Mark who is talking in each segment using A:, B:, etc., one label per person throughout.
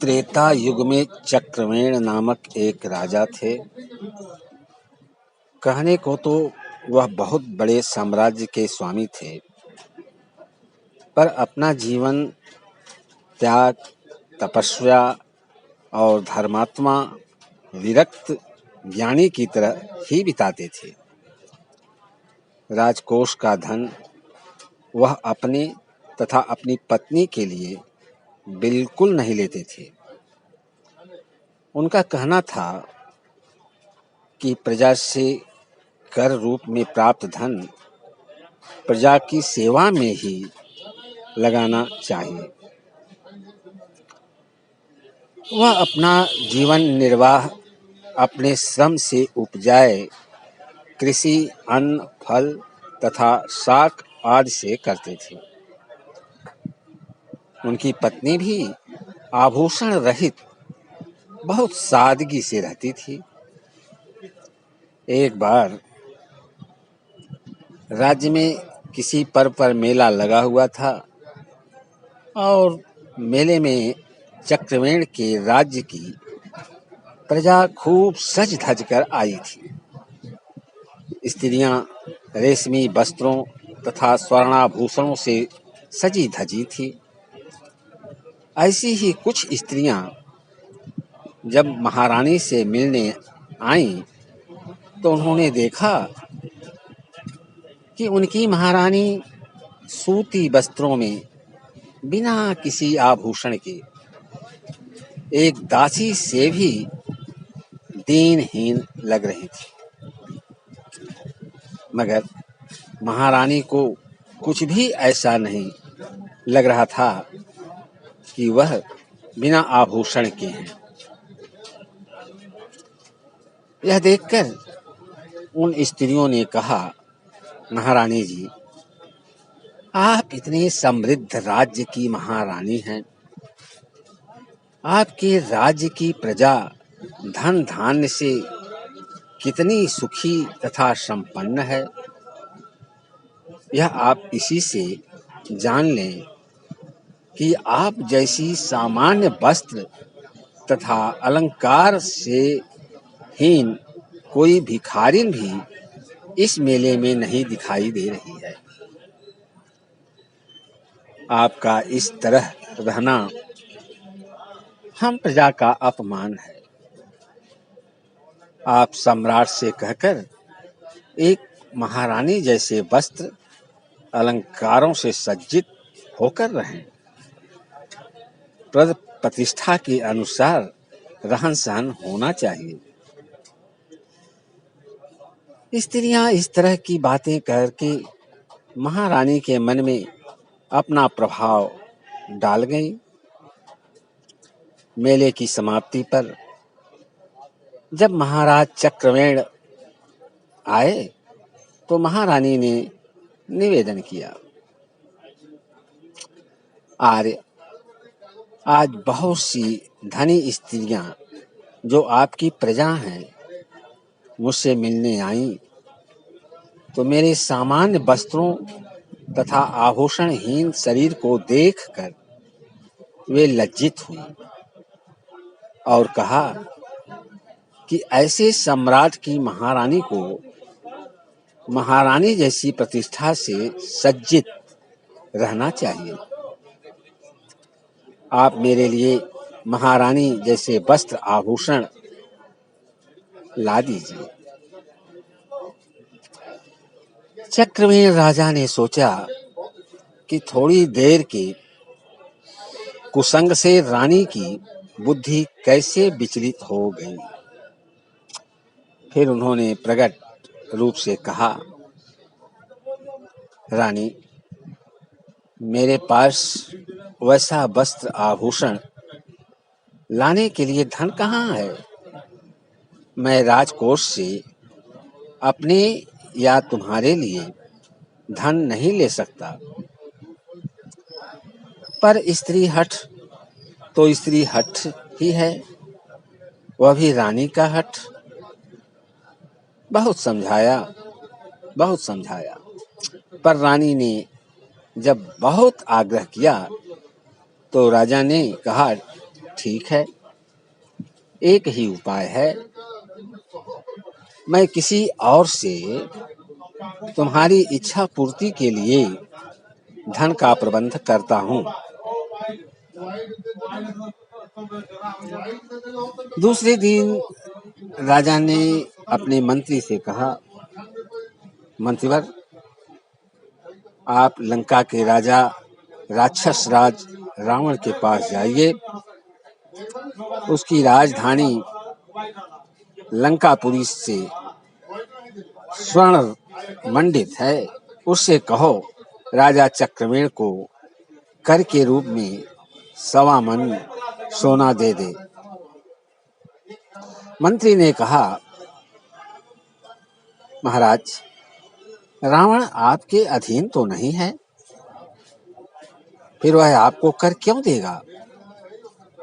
A: त्रेता युग में चक्रवेण नामक एक राजा थे। कहने को तो वह बहुत बड़े साम्राज्य के स्वामी थे, पर अपना जीवन त्याग, तपस्या और धर्मात्मा विरक्त ज्ञानी की तरह ही बिताते थे। राजकोष का धन वह अपने तथा अपनी पत्नी के लिए बिल्कुल नहीं लेते थे। उनका कहना था कि प्रजा से कर रूप में प्राप्त धन प्रजा की सेवा में ही लगाना चाहिए। वह अपना जीवन निर्वाह अपने श्रम से उपजाए कृषि, अन्न, फल तथा शाक आदि से करते थे। उनकी पत्नी भी आभूषण रहित बहुत सादगी से रहती थी। एक बार राज्य में किसी पर्व पर मेला लगा हुआ था और मेले में चक्रवेण के राज्य की प्रजा खूब सज धज कर आई थी। स्त्रियां रेशमी वस्त्रों तथा स्वर्णाभूषणों से सजी धजी थी। ऐसी ही कुछ स्त्रियां जब महारानी से मिलने आईं तो उन्होंने देखा कि उनकी महारानी सूती वस्त्रों में बिना किसी आभूषण के एक दासी से भी दीनहीन लग रही थी। मगर महारानी को कुछ भी ऐसा नहीं लग रहा था कि वह बिना आभूषण के हैं। यह देखकर उन स्त्रियों ने कहा, महारानी जी, आप इतने समृद्ध राज्य की महारानी हैं। आपके राज्य की प्रजा धन धान्य से कितनी सुखी तथा संपन्न है, यह आप इसी से जान लें कि आप जैसी सामान्य वस्त्र तथा अलंकार से हीन कोई भिखारिन भी इस मेले में नहीं दिखाई दे रही है। आपका इस तरह रहना हम प्रजा का अपमान है। आप सम्राट से कहकर एक महारानी जैसे वस्त्र अलंकारों से सज्जित होकर रहें। पद प्रतिष्ठा के अनुसार रहन सहन होना चाहिए। स्त्रियां इस तरह की बातें करके महारानी के मन में अपना प्रभाव डाल गईं। मेले की समाप्ति पर जब महाराज चक्रवेण आए तो महारानी ने निवेदन किया, आर्य, आज बहुत सी धनी स्त्रियां जो आपकी प्रजा हैं मुझसे मिलने आईं तो मेरे सामान्य वस्त्रों तथा आभूषणहीन शरीर को देखकर वे लज्जित हुई और कहा कि ऐसे सम्राट की महारानी को महारानी जैसी प्रतिष्ठा से सज्जित रहना चाहिए। आप मेरे लिए महारानी जैसे वस्त्र आभूषण ला दीजिए। चक्रवेण राजा ने सोचा कि थोड़ी देर के कुसंग से रानी की बुद्धि कैसे विचलित हो गई। फिर उन्होंने प्रकट रूप से कहा, रानी, मेरे पास वैसा वस्त्र आभूषण लाने के लिए धन कहाँ है। मैं राजकोष से अपने या तुम्हारे लिए धन नहीं ले सकता। पर स्त्री हठ तो स्त्री हठ ही है, वह भी रानी का हठ। बहुत समझाया पर रानी ने जब बहुत आग्रह किया तो राजा ने कहा, ठीक है, एक ही उपाय है, मैं किसी और से तुम्हारी इच्छा पूर्ति के लिए धन का प्रबंध करता हूँ। दूसरे दिन राजा ने अपने मंत्री से कहा, मंत्रीवर, आप लंका के राजा राक्षस राज रावण के पास जाइए। उसकी राजधानी लंकापुरी से स्वर्ण मंडित है। उससे कहो राजा चक्रवेण को कर के रूप में 1.25 मन सोना दे दे। मंत्री ने कहा, महाराज, रावण आपके अधीन तो नहीं है, फिर वह आपको कर क्यों देगा?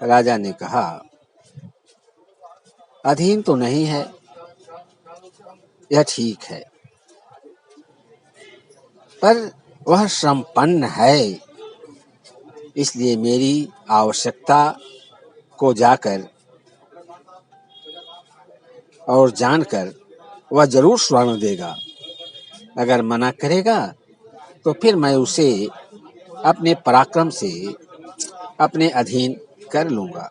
A: राजा ने कहा, अधीन तो नहीं है, यह ठीक है, पर वह संपन्न है, इसलिए मेरी आवश्यकता को जाकर और जानकर वह जरूर स्वर्ण देगा। अगर मना करेगा तो फिर मैं उसे अपने पराक्रम से अपने अधीन कर लूंगा।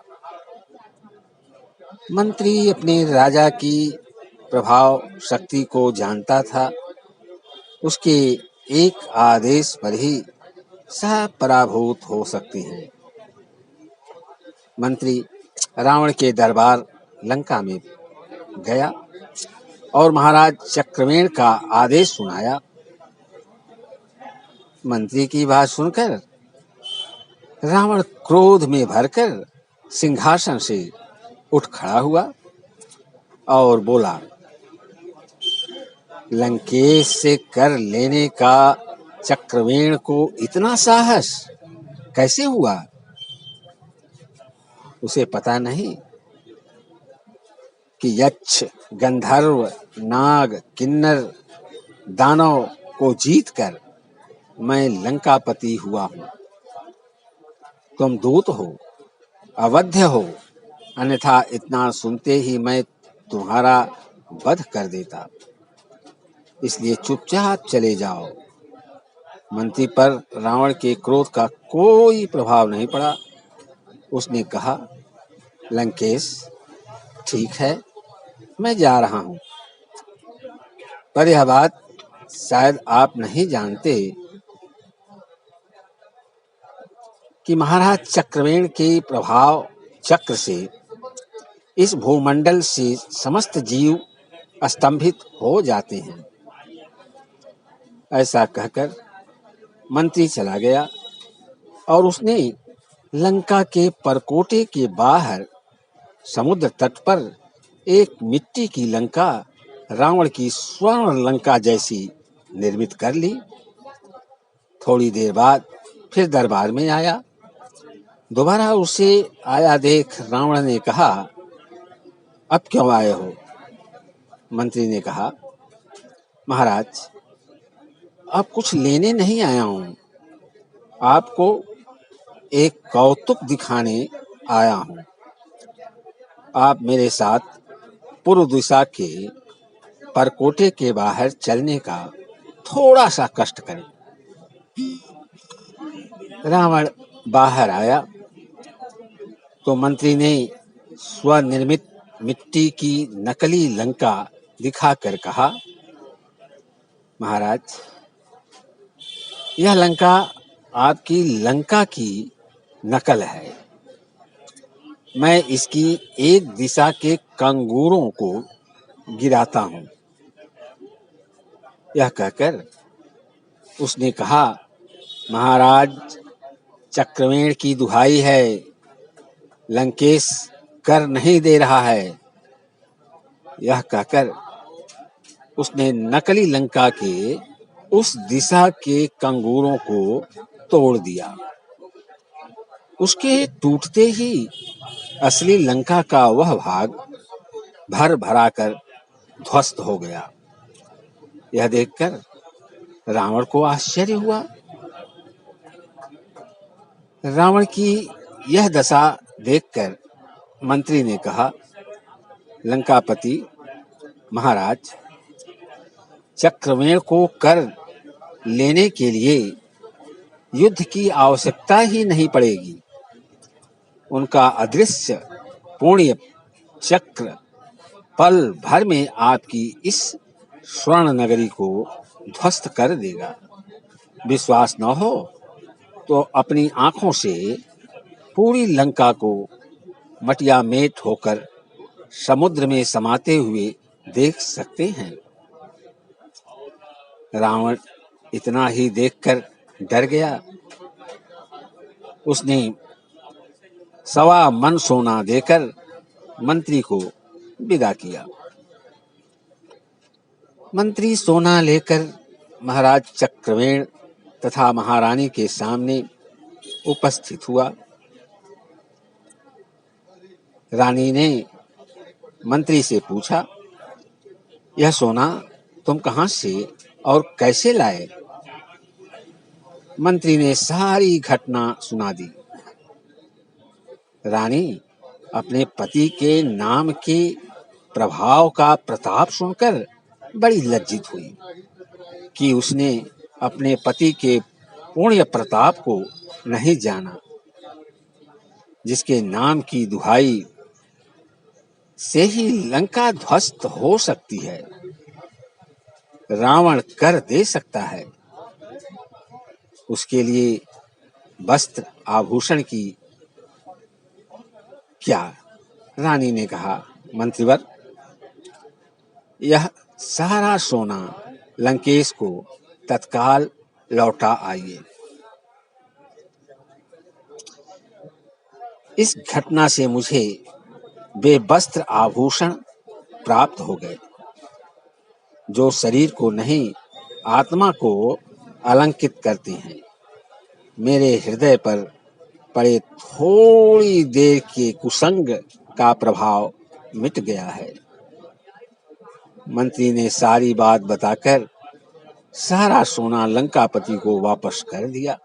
A: मंत्री अपने राजा की प्रभाव शक्ति को जानता था। उसके एक आदेश पर ही सब पराभूत हो सकते हैं। मंत्री रावण के दरबार लंका में गया और महाराज चक्रवेण का आदेश सुनाया। मंत्री की बात सुनकर रावण क्रोध में भरकर सिंहासन से उठ खड़ा हुआ और बोला, लंकेश से कर लेने का चक्रवेण को इतना साहस कैसे हुआ? उसे पता नहीं कि यक्ष, गंधर्व, नाग, किन्नर, दानव को जीतकर मैं लंकापति हुआ हूँ। तुम दूत हो, अवध्य हो, अन्यथा इतना सुनते ही मैं तुम्हारा वध कर देता। इसलिए चुपचाप चले जाओ। मंत्री पर रावण के क्रोध का कोई प्रभाव नहीं पड़ा। उसने कहा, लंकेश, ठीक है, मैं जा रहा हूँ, पर यह बात शायद आप नहीं जानते कि महाराज चक्रवेण के प्रभाव चक्र से इस भूमंडल से समस्त जीव स्तंभित हो जाते हैं। ऐसा कहकर मंत्री चला गया और उसने लंका के परकोटे के बाहर समुद्र तट पर एक मिट्टी की लंका रावण की स्वर्ण लंका जैसी निर्मित कर ली। थोड़ी देर बाद फिर दरबार में आया। दोबारा उसे आया देख रावण ने कहा, अब क्यों आए हो? मंत्री ने कहा, महाराज, अब कुछ लेने नहीं आया हूँ, आपको एक कौतुक दिखाने आया हूँ। आप मेरे साथ पूर्व दिशा के परकोटे के बाहर चलने का थोड़ा सा कष्ट करें। रावण बाहर आया तो मंत्री ने स्वनिर्मित मिट्टी की नकली लंका दिखाकर कहा, महाराज, यह लंका आपकी लंका की नकल है। मैं इसकी एक दिशा के कंगूरों को गिराता हूँ। यह कहकर उसने कहा, महाराज चक्रवेण की दुहाई है, लंकेश कर नहीं दे रहा है। यह कहकर उसने नकली लंका के उस दिशा के कंगूरों को तोड़ दिया। उसके टूटते ही असली लंका का वह भाग भर भरा कर ध्वस्त हो गया। यह देखकर रावण को आश्चर्य हुआ। रावण की यह दशा देखकर मंत्री ने कहा, लंकापति महाराज, चक्रवेण को कर लेने के लिए युद्ध की आवश्यकता ही नहीं पड़ेगी। उनका अदृश्य पुण्य चक्र पल भर में आपकी इस स्वर्ण नगरी को ध्वस्त कर देगा। विश्वास न हो तो अपनी आंखों से पूरी लंका को मटियामेट होकर समुद्र में समाते हुए देख सकते हैं। रावण इतना ही देखकर डर गया। उसने 1.25 मन सोना देकर मंत्री को विदा किया। मंत्री सोना लेकर महाराज चक्रवेण तथा महारानी के सामने उपस्थित हुआ। रानी ने मंत्री से पूछा, यह सोना तुम कहाँ से और कैसे लाए? मंत्री ने सारी घटना सुना दी। रानी अपने पति के नाम के प्रभाव का प्रताप सुनकर बड़ी लज्जित हुई कि उसने अपने पति के पुण्य प्रताप को नहीं जाना, जिसके नाम की दुहाई से ही लंका ध्वस्त हो सकती है, रावण कर दे सकता है। उसके लिए वस्त्र आभूषण की क्या? रानी ने कहा, मंत्रीवर, यह सारा सोना लंकेश को तत्काल लौटा आइए। इस घटना से मुझे वे वस्त्र आभूषण प्राप्त हो गए जो शरीर को नहीं आत्मा को अलंकित करते हैं। मेरे हृदय पर पड़े थोड़ी देर के कुसंग का प्रभाव मिट गया है। मंत्री ने सारी बात बताकर सारा सोना लंकापति को वापस कर दिया।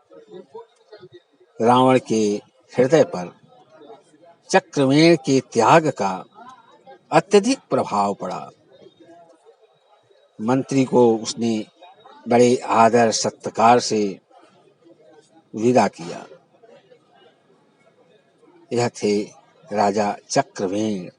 A: रावण के हृदय पर चक्रवेण के त्याग का अत्यधिक प्रभाव पड़ा। मंत्री को उसने बड़े आदर सत्कार से विदा किया। यह थे राजा चक्रवेण।